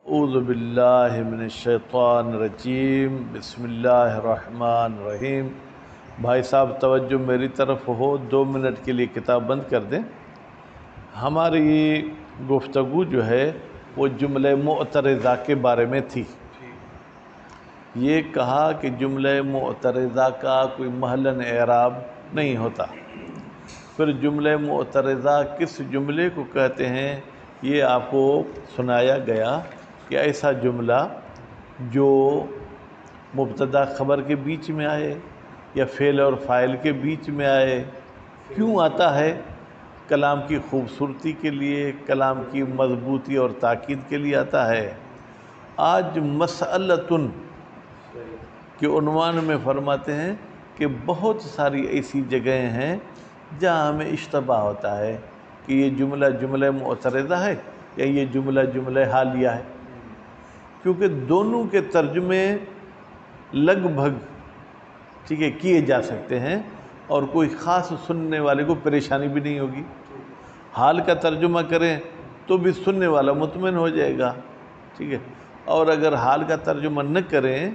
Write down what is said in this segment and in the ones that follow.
اعوذ باللہ من الشیطان الرجیم بسم اللہ الرحمن الرحیم۔ بھائی صاحب توجہ میری طرف ہو، 2 منٹ کے لیے کتاب بند کر دیں۔ ہماری گفتگو جو ہے وہ جملہ معترضہ کے بارے میں تھی۔ یہ کہا کہ جملہ معترضہ کا کوئی محلاً اعراب نہیں ہوتا۔ پھر جملہ معترضہ کس جملے کو کہتے ہیں یہ آپ کو سنایا گیا کہ ایسا جملہ جو مبتدا خبر کے بیچ میں آئے یا فعل اور فاعل کے بیچ میں آئے۔ کیوں آتا ہے؟ کلام کی خوبصورتی کے لیے، کلام کی مضبوطی اور تاکید کے لیے آتا ہے۔ آج مسئلۃن کے عنوان میں فرماتے ہیں کہ بہت ساری ایسی جگہیں ہیں جہاں ہمیں اشتباہ ہوتا ہے کہ یہ جملہ معترضہ ہے یا یہ جملہ حالیہ ہے، کیونکہ دونوں کے ترجمے لگ بھگ کیے جا سکتے ہیں اور کوئی خاص سننے والے کو پریشانی بھی نہیں ہوگی۔ حال کا ترجمہ کریں تو بھی سننے والا مطمئن ہو جائے گا، ٹھیک ہے، اور اگر حال کا ترجمہ نہ کریں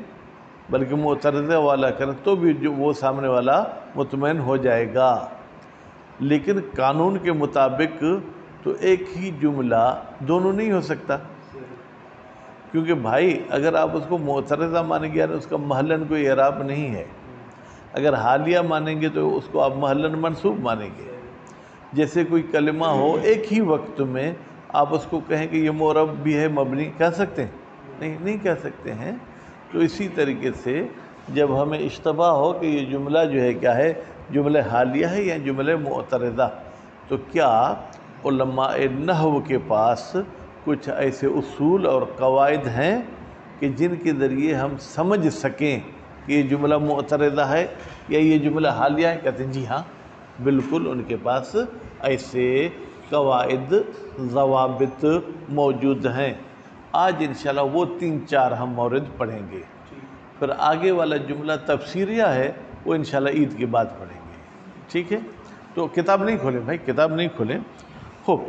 بلکہ معترضہ والا کریں تو بھی وہ سامنے والا مطمئن ہو جائے گا۔ لیکن قانون کے مطابق تو ایک ہی جملہ دونوں نہیں ہو سکتا، کیونکہ بھائی اگر آپ اس کو معترضہ مانیں گے یعنی اس کا محلاً کوئی اعراب نہیں ہے، اگر حالیہ مانیں گے تو اس کو آپ محلاً منصوب مانیں گے۔ جیسے کوئی کلمہ ہو ایک ہی وقت میں آپ اس کو کہیں کہ یہ معرب بھی ہے مبنی، کہہ سکتے ہیں؟ نہیں کہہ سکتے ہیں۔ تو اسی طریقے سے جب ہمیں اشتباہ ہو کہ یہ جملہ جو ہے کیا ہے، جملہ حالیہ ہے یا جملہ معترضہ، تو کیا علماء نحو کے پاس کچھ ایسے اصول اور قواعد ہیں کہ جن کے ذریعے ہم سمجھ سکیں کہ یہ جملہ معترضہ ہے یا یہ جملہ حالیہ ہے؟ کہتے ہیں جی ہاں، بالکل ان کے پاس ایسے قواعد ضوابط موجود ہیں۔ آج انشاءاللہ وہ 3-4 ہم مورد پڑھیں گے، پھر آگے والا جملہ تفسیریہ ہے وہ انشاءاللہ عید کے بعد پڑھیں گے، ٹھیک ہے؟ تو کتاب نہیں کھولیں بھائی، کتاب نہیں کھولیں۔ خوب،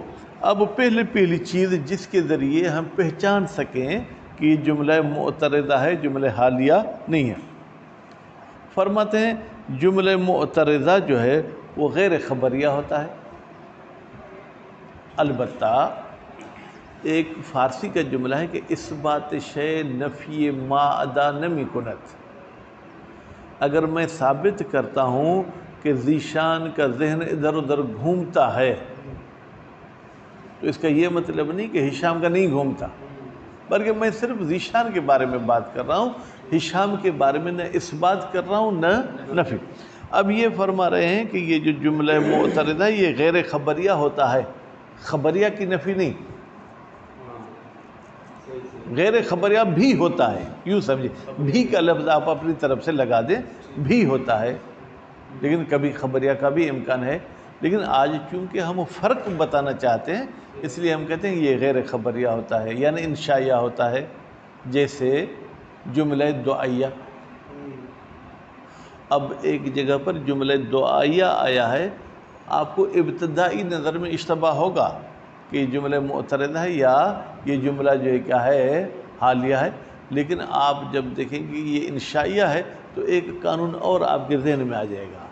اب پہلی چیز جس کے ذریعے ہم پہچان سکیں کہ یہ جملہ معترضہ ہے، جملہ حالیہ نہیں ہے، فرماتے ہیں جملہ معترضہ جو ہے وہ غیر خبریہ ہوتا ہے۔ البتہ ایک فارسی کا جملہ ہے کہ اس بات شے نفی ما ادا نمی کنت، اگر میں ثابت کرتا ہوں کہ ذیشان کا ذہن ادھر ادھر گھومتا ہے تو اس کا یہ مطلب نہیں کہ ہشام کا نہیں گھومتا، بلکہ میں صرف ذیشان کے بارے میں بات کر رہا ہوں، ہشام کے بارے میں نہ اس بات کر رہا ہوں نہ نفی۔ اب یہ فرما رہے ہیں کہ یہ جو جملہ معترضہ ہے یہ غیر خبریہ ہوتا ہے، خبریہ کی نفی نہیں، غیر خبریہ بھی ہوتا ہے، یوں سمجھے، بھی کا لفظ آپ اپنی طرف سے لگا دیں، بھی ہوتا ہے، لیکن کبھی خبریہ کا بھی امکان ہے۔ لیکن آج چونکہ ہم فرق بتانا چاہتے ہیں اس لیے ہم کہتے ہیں یہ غیر خبریہ ہوتا ہے، یعنی انشائیہ ہوتا ہے۔ جیسے جملہ دعائیہ، اب ایک جگہ پر جملہ دعائیہ آیا ہے، آپ کو ابتدائی نظر میں اشتباہ ہوگا کہ یہ جملہ معترضہ ہے یا یہ جملہ جو ہے کیا ہے، حالیہ ہے، لیکن آپ جب دیکھیں گے یہ انشائیہ ہے تو ایک قانون اور آپ کے ذہن میں آ جائے گا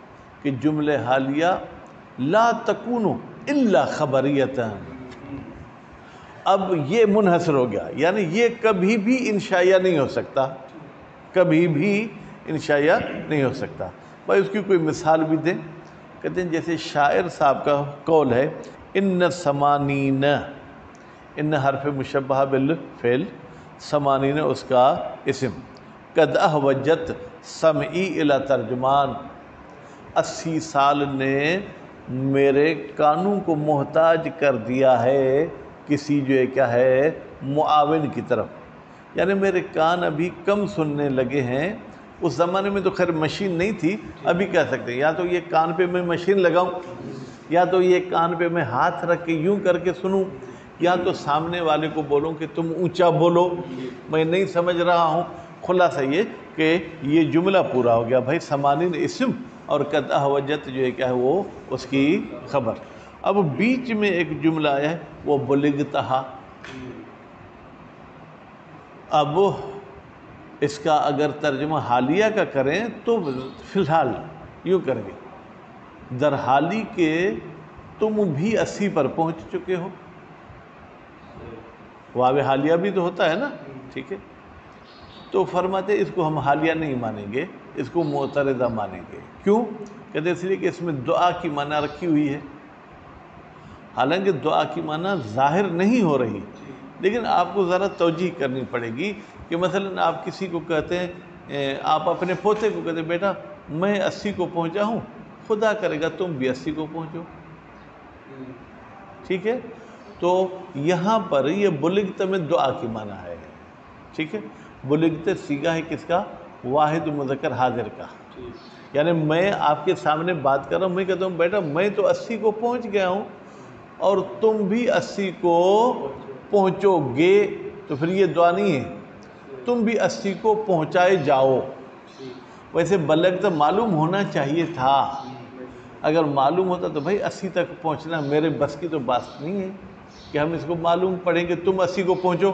کہ جملہ حالیہ لا تکون الا خبریتا، اب یہ منحصر ہو گیا، یعنی یہ کبھی بھی انشائیہ نہیں ہو سکتا، کبھی بھی انشائیہ نہیں ہو سکتا۔ بھائی اس کی کوئی مثال بھی دیں، کہتے ہیں جیسے شاعر صاحب کا قول ہے ان ثمانین، ان حرف مشبہ بالفعل، ثمانین اس کا اسم، قد احوجت سمعی الی ترجمان، 80 سال نے میرے کانوں کو محتاج کر دیا ہے کسی جو ہے کیا ہے معاون کی طرف، یعنی میرے کان ابھی کم سننے لگے ہیں۔ اس زمانے میں تو خیر مشین نہیں تھی، ابھی کہہ سکتے ہیں یا تو یہ کان پہ میں مشین لگاؤں، یا تو یہ کان پہ میں ہاتھ رکھ کے یوں کر کے سنوں، یا تو سامنے والے کو بولوں کہ تم اونچا بولو، میں نہیں سمجھ رہا ہوں۔ خلاصہ یہ کہ یہ جملہ پورا ہو گیا بھائی، ثمانین اسم اور قد احوجت جو ہے کیا ہے وہ اس کی خبر۔ اب بیچ میں ایک جملہ آیا ہے وہ بلغتہا، اب اس کا اگر ترجمہ حالیہ کا کریں تو فی الحال یوں کریں گے، در حالی کہ تم بھی 80 پر پہنچ چکے ہو۔ واو حالیہ بھی تو ہوتا ہے نا، ٹھیک ہے، تو فرماتے اس کو ہم حالیہ نہیں مانیں گے، اس کو معترضہ مانیں گے۔ کیوں؟ کہتے اس لیے کہ اس میں دعا کی معنی رکھی ہوئی ہے، حالانکہ دعا کی معنی ظاہر نہیں ہو رہی، لیکن آپ کو ذرا توجیہ کرنی پڑے گی کہ مثلا آپ کسی کو کہتے ہیں، آپ اپنے پوتے کو کہتے ہیں بیٹا میں 80 کو پہنچا ہوں، خدا کرے گا تم بھی 80 کو پہنچو، ٹھیک ہے؟ تو یہاں پر یہ بلغت میں دعا کی معنی ہے، ٹھیک ہے؟ بلغت صیغہ ہے کس کا؟ واحد مذکر حاضر کا، یعنی میں آپ کے سامنے بات کر رہا ہوں، میں کہتا ہوں بیٹا میں تو 80 کو پہنچ گیا ہوں اور تم بھی 80 کو پہنچو گے، تو پھر یہ دعا نہیں ہے، تم بھی 80 کو پہنچائے جاؤ۔ ویسے بلغت معلوم ہونا چاہیے تھا، اگر معلوم ہوتا تو بھائی 80 تک پہنچنا میرے بس کی تو بات نہیں ہے کہ ہم اس کو معلوم پڑھیں کہ تم 80 کو پہنچو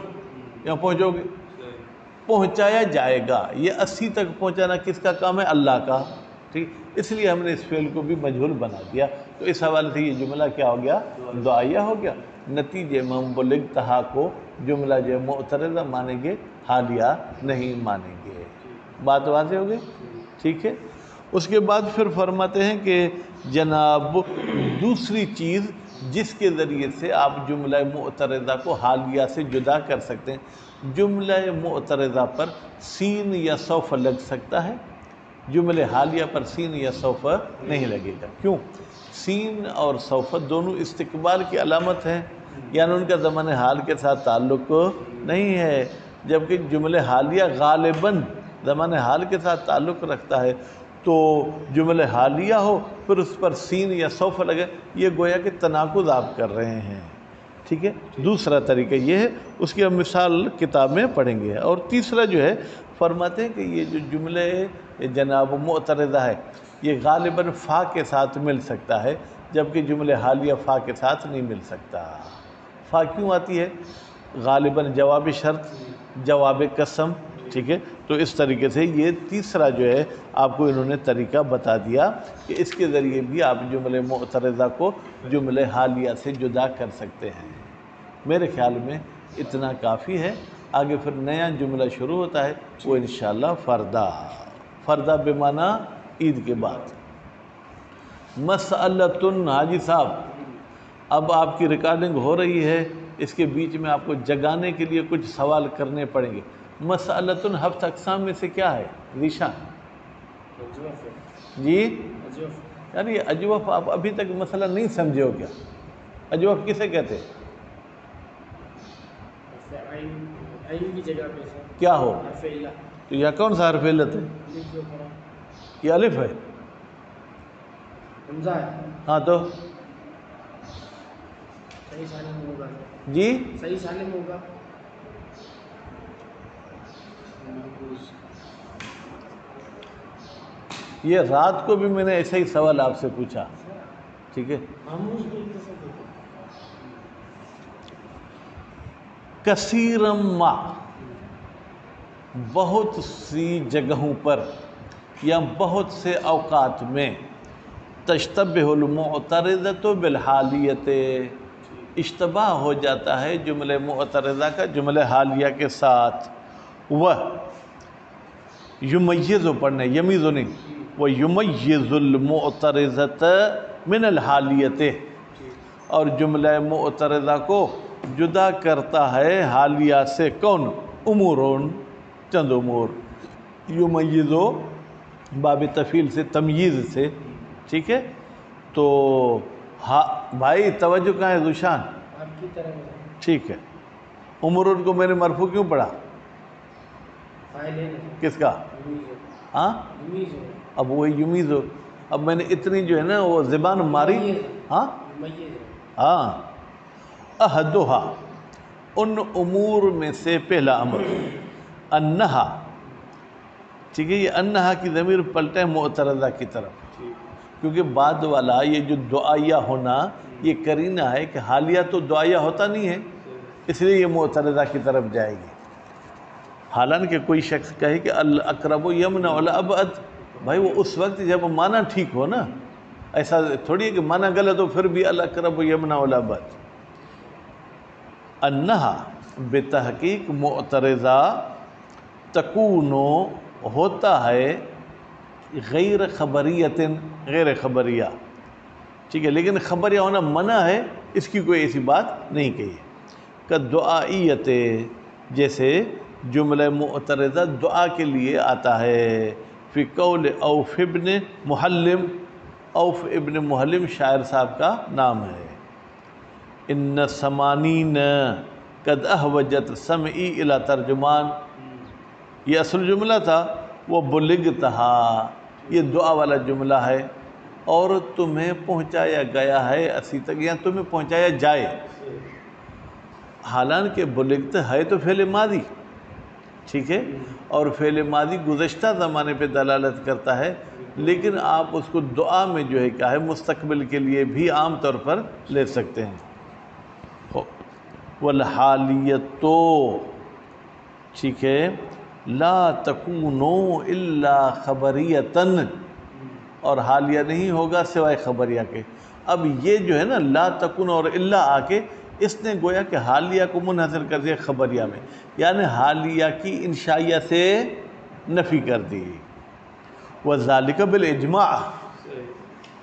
یا پہنچو گے، پہنچایا جائے گا۔ یہ 80 تک پہنچانا کس کا کام ہے؟ اللہ کا، ٹھیک، اس لیے ہم نے اس فعل کو بھی مجہول بنا دیا۔ تو اس حوالے سے یہ جملہ کیا ہو گیا؟ دعائیہ ہو گیا۔ نتیجے میں ہم بلغتہا کو جملہ جو معترضہ مانیں گے، حالیہ نہیں مانیں گے۔ بات واضح ہو گئی؟ ٹھیک ہے۔ اس کے بعد پھر فرماتے ہیں کہ جناب دوسری چیز جس کے ذریعے سے آپ جملہ معترضہ کو حالیہ سے جدا کر سکتے ہیں، جملہ معترضہ پر سین یا سوف لگ سکتا ہے، جملہ حالیہ پر سین یا سوف نہیں لگے گا۔ کیوں؟ سین اور سوف دونوں استقبال کی علامت ہیں، یعنی ان کا زمان حال کے ساتھ تعلق نہیں ہے، جبکہ جملہ حالیہ غالباً زمان حال کے ساتھ تعلق رکھتا ہے۔ تو جملہ حالیہ ہو پھر اس پر سین یا سوف لگے، یہ گویا کہ تناقض آپ کر رہے ہیں، ٹھیک ہے۔ دوسرا طریقہ یہ ہے، اس کی ہم مثال کتاب میں پڑھیں گے۔ اور تیسرا جو ہے فرماتے ہیں کہ یہ جو جملے جناب معترضہ ہے یہ غالباً فا کے ساتھ مل سکتا ہے، جبکہ جملہ حالیہ فا کے ساتھ نہیں مل سکتا۔ فا کیوں آتی ہے؟ غالباً جواب شرط، جواب قسم، ٹھیک ہے۔ تو اس طریقے سے یہ تیسرا جو ہے آپ کو انہوں نے طریقہ بتا دیا کہ اس کے ذریعے بھی آپ جملہ معترضہ کو جملہ حالیہ سے جدا کر سکتے ہیں۔ میرے خیال میں اتنا کافی ہے، آگے پھر نیا جملہ شروع ہوتا ہے، وہ انشاءاللہ فردہ بمعنی عید کے بعد۔ مسئلتن، حاجی صاحب اب آپ کی ریکارڈنگ ہو رہی ہے، اس کے بیچ میں آپ کو جگانے کے لیے کچھ سوال کرنے پڑیں گے۔ مسئلتن ہفت اقسام میں سے کیا ہے ذیشان؟ جی یعنی اجوف آپ ابھی تک مسئلہ نہیں سمجھے ہو کیا؟ اجوف کسے کہتے ہیں؟ کیا ہو؟ تو یہ کون سا حرف علت ہے؟ یہ الف ہے؟ ہاں تو جی صحیح سالم ہوگا۔ یہ رات کو بھی میں نے ایسا ہی سوال آپ سے پوچھا، ٹھیک ہے۔ کثیرم ما، بہت سی جگہوں پر یا بہت سے اوقات میں، تشتبہ المعترضۃ بالحالیۃ، اشتباہ ہو جاتا ہے جملہ معترضہ کا جملہ حالیہ کے ساتھ۔ وہ یمیز پڑھنے، یمیز نہیں، وہ یمیز المعترضۃ من الحالیۃ، اور جملہ معترضہ کو جدا کرتا ہے حالیہ سے کون؟ امورون، چند امور، یمیزو باب تفعیل سے، تمییز سے، ٹھیک ہے۔ تو بھائی توجہ کہاں ہے ذوشان؟ آپ کی طرف ٹھیک ہے۔ امورون کو میں نے مرفوع کیوں پڑھا؟ کس کا؟ ہاں اب وہ یمیز ہو، اب میں نے اتنی جو ہے نا وہ زبان ماری، ہاں ہاں، احدھا، ان امور میں سے پہلا امر، انہا، ٹھیک ہے۔ یہ انہا کی ضمیر پلٹے معترضہ کی طرف، کیونکہ بعد والا یہ جو دعائیہ ہونا یہ قرینہ ہے کہ حالیہ تو دعائیہ ہوتا نہیں ہے، اس لیے یہ معترضہ کی طرف جائے گی۔ حالانکہ کوئی شخص کہے کہ الاقرب یمنع الابعد، بھائی وہ اس وقت جب معنی ٹھیک ہو نا، ایسا تھوڑی ہے کہ معنی غلط ہو پھر بھی الاقرب یمنع الابعد۔ انہا بتحقیق معترضہ تکون ہوتا ہے غیر خبریت، غیر خبریہ، ٹھیک ہے، لیکن خبریہ ہونا منع ہے، اس کی کوئی ایسی بات نہیں کہی ہے۔ کدعائیت، جیسے جملہ معترضہ دعا کے لیے آتا ہے، فی قول اوف ابن محلم، اوف ابن محلم شاعر صاحب کا نام ہے۔ ان ثمانین قد احوجت سمعی الی ترجمان، یہ اصل جملہ تھا، وہ بلغتہا، یہ دعا والا جملہ ہے، اور تمہیں پہنچایا گیا ہے اسی تک، یا تمہیں پہنچایا جائے، حالانکہ بلغت ہے تو فعل ماضی، ٹھیک ہے، اور فعل ماضی گزشتہ زمانے پہ دلالت کرتا ہے، لیکن آپ اس کو دعا میں جو ہے کیا ہے مستقبل کے لیے بھی عام طور پر لے سکتے ہیں۔ والحالیت، ٹھیک ہے، لا تکونو الا خبریتن، اور حالیہ نہیں ہوگا سوائے خبریہ کے۔ اب یہ جو ہے نا لا تکون اور الا آ کے اس نے گویا کہ حالیہ کو منحصر کر دیا خبریہ میں، یعنی حالیہ کی انشائیہ سے نفی کر دی۔ وَذَلِكَ بِالْإِجْمَاعِ،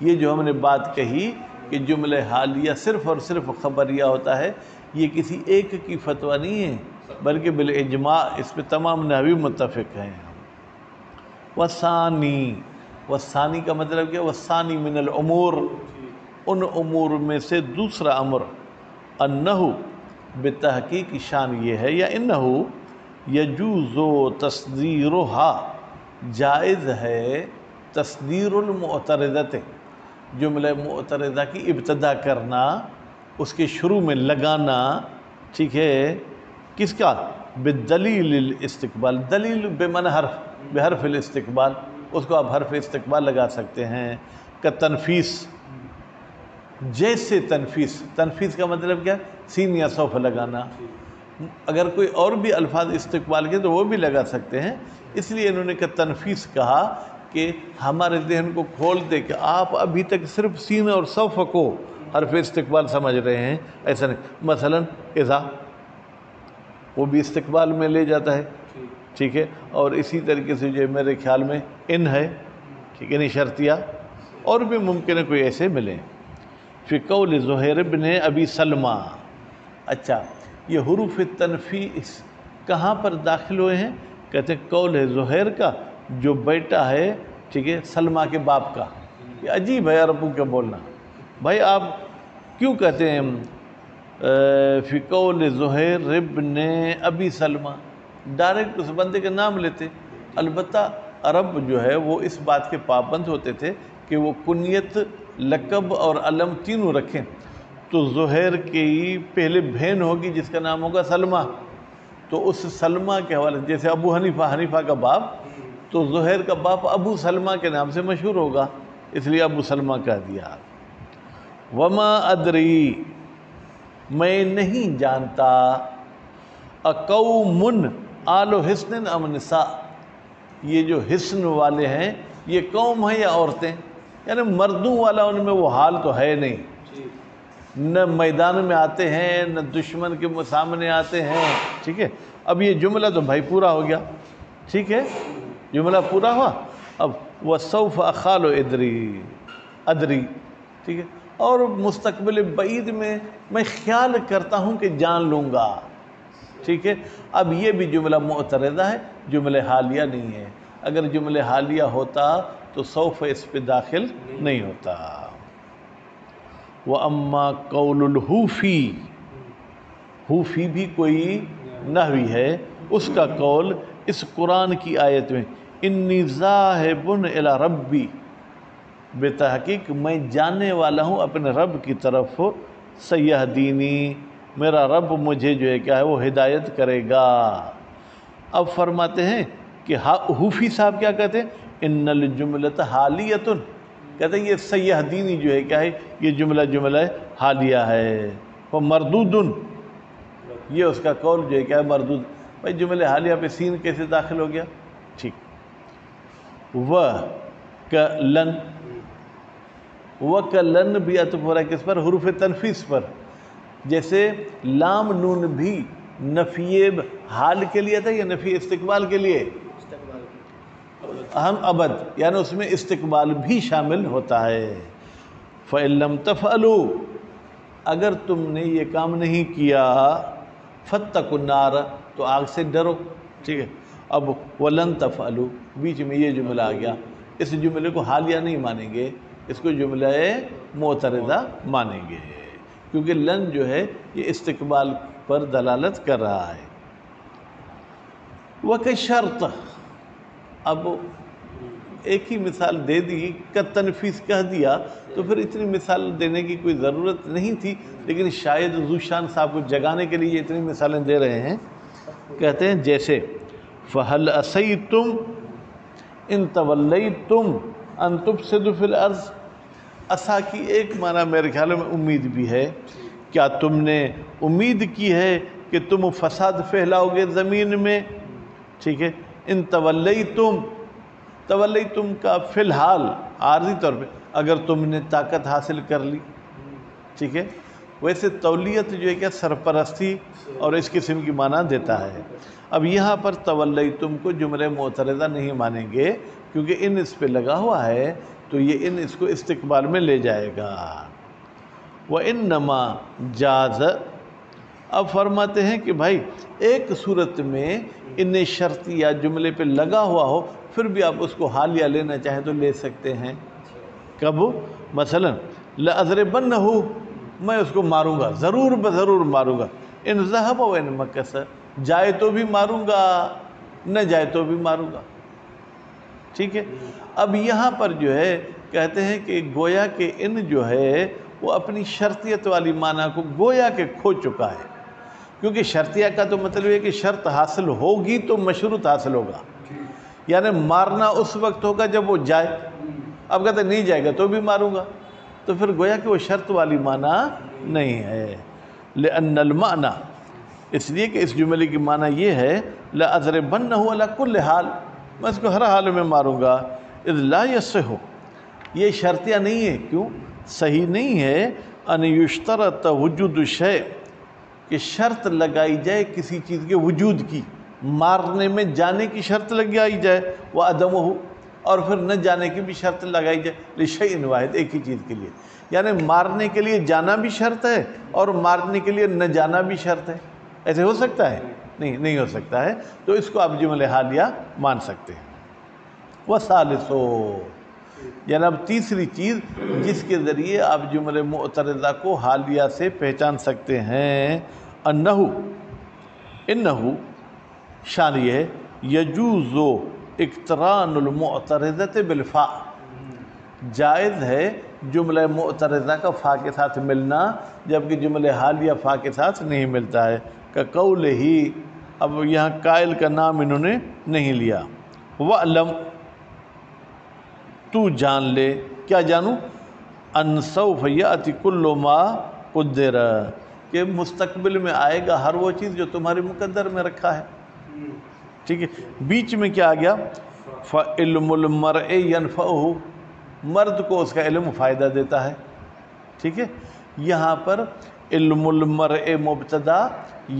یہ جو ہم نے بات کہی کہ جملہ حالیہ صرف اور صرف خبریہ ہوتا ہے، یہ کسی ایک کی فتویٰ نہیں ہے، بلکہ بالاجماع اس پہ تمام نحوی متفق ہیں۔ وَثَانِي، وَثَانِی کا مطلب کیا؟ وَثَانِی من الامور، ان امور میں سے دوسرا امر، انہو، بتحقیق شان یہ ہے، یا انہو یجوز تصدیرہا، جائز ہے تصدیر المعترضۃ، جملہ معترضہ کی ابتدا کرنا، اس کے شروع میں لگانا، ٹھیک ہے، کس کا؟ بالدلیل الاستقبال، دلیل بمعنی حرف، بحرف الاستقبال، اس کو آپ حرف استقبال لگا سکتے ہیں۔ کا تنفیس، جیسے تنفیس، تنفیس کا مطلب کیا؟ سین یا سوف لگانا، اگر کوئی اور بھی الفاظ استقبال کے تو وہ بھی لگا سکتے ہیں، اس لیے انہوں نے کہ تنفیس کہا کہ ہمارے ذہن کو کھول دے کہ آپ ابھی تک صرف سین اور سوف کو حرف استقبال سمجھ رہے ہیں، ایسا نہیں۔ مثلا اذا، وہ بھی استقبال میں لے جاتا ہے، ٹھیک ہے، اور اسی طریقے سے جو میرے خیال میں ان ہے، ٹھیک ہے، نہیں شرطیہ، اور بھی ممکن ہے کوئی ایسے ملیں۔ فی قول زہیر ابن ابی سلمہ، اچھا یہ حروف تنفیس کہاں پر داخل ہوئے ہیں؟ کہتے ہیں قول ہے زہیر کا، جو بیٹا ہے، ٹھیک ہے، سلمہ کے باپ کا۔ یہ عجیب ہے عربوں کا بولنا، بھائی آپ کیوں کہتے ہیں فی قول زہیر ابن ابی سلمہ، ڈائریکٹ اس بندے کے نام لیتے۔ البتہ عرب جو ہے وہ اس بات کے پابند ہوتے تھے کہ وہ کنیت، لقب اور علم تینوں رکھیں، تو زہیر کی پہلے بہن ہوگی جس کا نام ہوگا سلمہ، تو اس سلمہ کے حوالے، جیسے ابو حنیفہ کا باپ، تو زہیر کا باپ ابو سلمہ کے نام سے مشہور ہوگا، اس لیے ابو سلمہ کہہ دیا۔ وما ادری، میں نہیں جانتا، اقوم آل حسن ام نساء، یہ جو حسن والے ہیں یہ قوم ہیں یا عورتیں، یعنی مردوں والا ان میں وہ حال تو ہے نہیں، نہ میدان میں آتے ہیں نہ دشمن کے سامنے آتے ہیں، ٹھیک ہے۔ اب یہ جملہ تو بھائی پورا ہو گیا، ٹھیک ہے، جملہ پورا ہوا۔ اب وَسَوْفَ أَخَالُ ادری، ٹھیک ہے، اور مستقبل بعید میں خیال کرتا ہوں کہ جان لوں گا، ٹھیک ہے۔ اب یہ بھی جملہ معترضہ ہے، جملہ حالیہ نہیں ہے، اگر جملہ حالیہ ہوتا تو سوف اس پہ داخل نہیں ہوتا۔ وَأَمَّا قَوْلُ الْحُوفِي، حوفی بھی کوئی نحوی ہے، اس کا قول اس قرآن کی آیت میں، انی ذاہب الی ربی، بے تحقیق میں جانے والا ہوں اپنے رب کی طرف، سیہدینی، میرا رب مجھے جو ہے کیا ہے وہ ہدایت کرے گا۔ اب فرماتے ہیں کہ حوفی صاحب کیا کہتے ہیں؟ ان الجملۃ حالیۃ، کہتے ہیں یہ سیہدینی جو ہے کیا ہے، یہ جملہ حالیہ ہے، وہ مردود، یہ اس کا قول جو ہے کیا ہے مردود۔ بھائی جملے حالیہ پہ سین کیسے داخل ہو گیا؟ ٹھیک، وَكَلَّن، وَكَلَّن بھی عطف ہو رہا ہے کس پر؟ حروف تنفیس پر. جیسے لام نون بھی نفی حال کے لیے تھا یا نفی استقبال کے لیے؟ استقبال اہم ابد، یعنی اس میں استقبال بھی شامل ہوتا ہے. فَإِن لَمْ تَفْعَلُوا، اگر تم نے یہ کام نہیں کیا، فَاتَّقُوا النَّارَ، تو آگ سے ڈرو. ٹھیک ہے. اب وَلَن تَفْعَلُوا بیچ میں یہ جملہ آ گیا. اس جملے کو حالیہ نہیں مانیں گے، اس کو جملہ معترضہ مانیں گے، کیونکہ لن جو ہے یہ استقبال پر دلالت کر رہا ہے. وَكَشَرْطَ، اب ایک ہی مثال دے دی، کا تنفیس کہہ دیا تو پھر اتنی مثال دینے کی کوئی ضرورت نہیں تھی، لیکن شاید ذوشان صاحب کو جگانے کے لیے اتنی مثالیں دے رہے ہیں. کہتے ہیں جیسے فَهَلْ أَسَيْتُمْ إِن تَوَلَّيْتُمْ أَن تُفْسِدُوا فِي الْأَرْضِ، عسا کی ایک معنی میرے خیال میں امید بھی ہے. کیا تم نے امید کی ہے کہ تم فساد پھیلاؤ گے زمین میں؟ ٹھیک ہے. ان تولیتم، تولیتم کا فی الحال عارضی طور پہ اگر تم نے طاقت حاصل کر لی. ٹھیک ہے. ویسے تولیت جو ہے کیا سرپرستی اور اس قسم کی معنی دیتا ہے. اب یہاں پر تولیتم کو جملہ معترضہ نہیں مانیں گے، کیونکہ ان اس پہ لگا ہوا ہے تو یہ ان اس کو استقبال میں لے جائے گا. وَإِنَّمَا جَازَ، اب فرماتے ہیں کہ بھائی ایک صورت میں ان شرطیہ جملے پہ لگا ہوا ہو پھر بھی آپ اس کو حالیہ لینا چاہیں تو لے سکتے ہیں. کب؟ مثلا لَأَضْرِبَنَّهُ، میں اس کو ماروں گا، ضرور بضرور ماروں گا. ان ذہب و ان مکث، جائے تو بھی ماروں گا، نہ جائے تو بھی ماروں گا. ٹھیک ہے. اب یہاں پر جو ہے کہتے ہیں کہ گویا کہ ان جو ہے وہ اپنی شرطیت والی معنی کو گویا کہ کھو چکا ہے، کیونکہ شرطیہ کا تو مطلب ہے کہ شرط حاصل ہوگی تو مشروط حاصل ہوگا، یعنی مارنا اس وقت ہوگا جب وہ جائے. اب کہتے ہیں نہیں جائے گا تو بھی ماروں گا، تو پھر گویا کہ وہ شرط والی معنی نہیں ہے. لأن المعنی، اس لیے کہ اس جملے کی معنی یہ ہے لأضربنہ علی کل حال، میں اس کو ہر حال میں ماروں گا. اذ لا یصح، یہ شرطیہ نہیں ہے. کیوں صحیح نہیں ہے؟ ان یشترط وجود الشیء، کہ شرط لگائی جائے کسی چیز کے وجود کی، مارنے میں جانے کی شرط لگائی جائے، وعدمہ، اور پھر نہ جانے کی بھی شرط لگائی جائے، لشیء واحد، ایک ہی چیز کے لیے. یعنی مارنے کے لیے جانا بھی شرط ہے اور مارنے کے لیے نہ جانا بھی شرط ہے. ایسے ہو سکتا ہے؟ نہیں ہو سکتا ہے. تو اس کو آپ جملہ حالیہ مان سکتے ہیں. وثالثو، یعنی اب تیسری چیز جس کے ذریعے آپ جملہ معترضہ کو حالیہ سے پہچان سکتے ہیں، انہو، شان یہ ہے، یجوز اقتران المعترضۃ بالفاء، جائز ہے جملہ معترضہ کا فا کے ساتھ ملنا، جبکہ جملہ حالیہ فا کے ساتھ نہیں ملتا ہے. کقول ہی، اب یہاں قائل کا نام انہوں نے نہیں لیا. وَعْلَمْ، تو جان لے، کیا جانوں؟ ان سوف یأتی کل ما قدر، کہ مستقبل میں آئے گا ہر وہ چیز جو تمہارے مقدر میں رکھا ہے. ٹھیک ہے. بیچ میں کیا آ گیا؟ فَعِلْمُ الْمَرْءِ يَنْفَعُهُ، مرد کو اس کا علم فائدہ دیتا ہے. ٹھیک ہے. یہاں پر علم المرء مبتدا،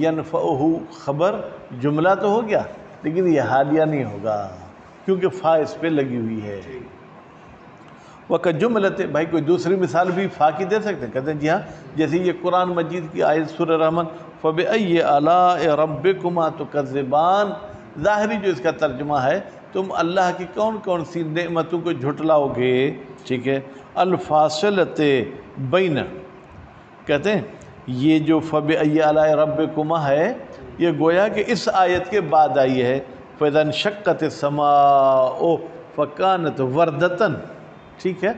ينفعه خبر، جملہ تو ہو گیا لیکن یہ حالیہ نہیں ہوگا کیونکہ فا اس پہ لگی ہوئی ہے. وَكَجُمْلَةِ، بھائی کوئی دوسری مثال بھی فا کی دے سکتے ہیں؟ کہتے ہیں جی ہاں، جیسے یہ قرآن مجید کی آیت سورہ رحمن، فَبِأَيِّ آلَاءِ رَبِّكُمَا تُكَذِّبَانِ، ظاہری جو اس کا ترجمہ ہے تم اللہ کی کون کون سی نعمتوں کو جھٹلاؤ گے. ٹھیک ہے. الفاصلۃ بین، کہتے ہیں یہ جو فَبِأَيِّ آلَاءِ رَبِّكُمَا ہے یہ گویا کہ اس آیت کے بعد آئی ہے. فَإِذَا انشَقَّتِ السَّمَاءُ فَكَانَتْ وَرْدَةً. ٹھیک ہے.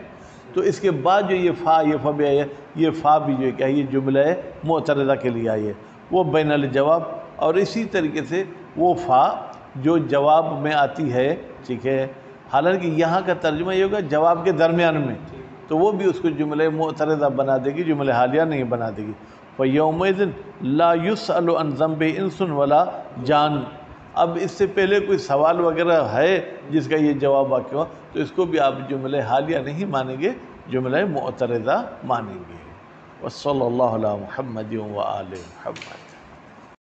تو اس کے بعد جو یہ فا، یہ فَبِأَيِّ، یہ فا بھی جو ہے کہ یہ جملہ معترضہ کے لیے آئی ہے، وہ بین الجواب. اور اسی طریقے سے وہ فا جو جواب میں آتی ہے، ٹھیک ہے، حالانکہ یہاں کا ترجمہ یہ ہوگا جواب کے درمیان میں، تو وہ بھی اس کو جملہ معترضہ بنا دے گی، جملہ حالیہ نہیں بنا دے گی. فَيَوْمَئِذٍ لَا يُسْأَلُ عَنْ ذَنْبِ إِنسٌ وَلَا جان۔ اب اس سے پہلے کوئی سوال وغیرہ ہے جس کا یہ جواب واقع ہو تو اس کو بھی آپ جملہ حالیہ نہیں مانیں گے، جملہ معترضہ مانیں گے۔ وصلی اللہ علی محمد وآل محمد۔